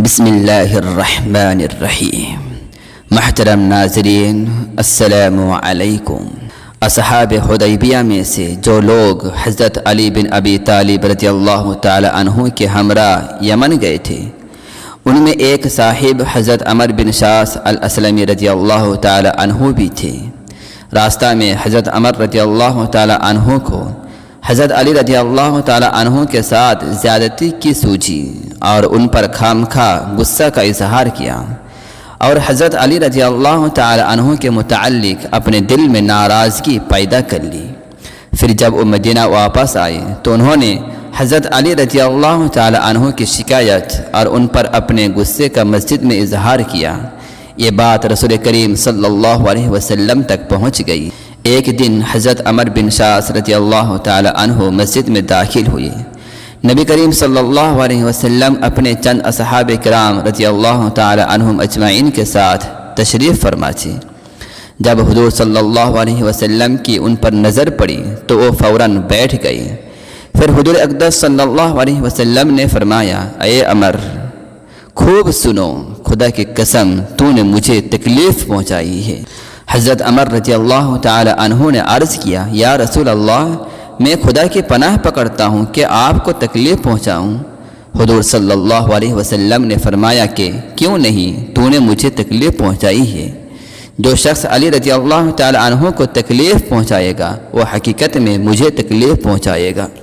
بسم اللہ الرحمن الرحیم۔ محترم ناظرین، السلام علیکم۔ اصحاب حدیبیہ میں سے جو لوگ حضرت علی بن ابی طالب رضی اللہ تعالی عنہ کے ہمراہ یمن گئے تھے، ان میں ایک صاحب حضرت عمر بن شاس الاسلمی رضی اللہ تعالی عنہ بھی تھے۔ راستہ میں حضرت عمر رضی اللہ تعالی عنہ کو حضرت علی رضی اللہ تعالی عنہ کے ساتھ زیادتی کی سوچی اور ان پر خامخواہ غصہ کا اظہار کیا، اور حضرت علی رضی اللہ تعالی عنہ کے متعلق اپنے دل میں ناراضگی پیدا کر لی۔ پھر جب وہ مدینہ واپس آئے تو انہوں نے حضرت علی رضی اللہ تعالی عنہ کی شکایت اور ان پر اپنے غصے کا مسجد میں اظہار کیا۔ یہ بات رسول کریم صلی اللہ علیہ وسلم تک پہنچ گئی۔ ایک دن حضرت عمر بن شاس رضی اللہ تعالی عنہ مسجد میں داخل ہوئے۔ نبی کریم صلی اللہ علیہ وسلم اپنے چند اصحاب کرام رضی اللہ تعالی عنہم اجمعین کے ساتھ تشریف فرما تھے۔ جب حضور صلی اللہ علیہ وسلم کی ان پر نظر پڑی تو وہ فوراً بیٹھ گئے۔ پھر حضور اقدس صلی اللہ علیہ وسلم نے فرمایا، اے عمر، خوب سنو، خدا کی قسم تو نے مجھے تکلیف پہنچائی ہے۔ حضرت عمر رضی اللہ تعالی عنہ نے عرض کیا، یا رسول اللہ، میں خدا کی پناہ پکڑتا ہوں کہ آپ کو تکلیف پہنچاؤں۔ حضور صلی اللہ علیہ وسلم نے فرمایا کہ کیوں نہیں، تو نے مجھے تکلیف پہنچائی ہے۔ جو شخص علی رضی اللہ تعالی عنہ کو تکلیف پہنچائے گا وہ حقیقت میں مجھے تکلیف پہنچائے گا۔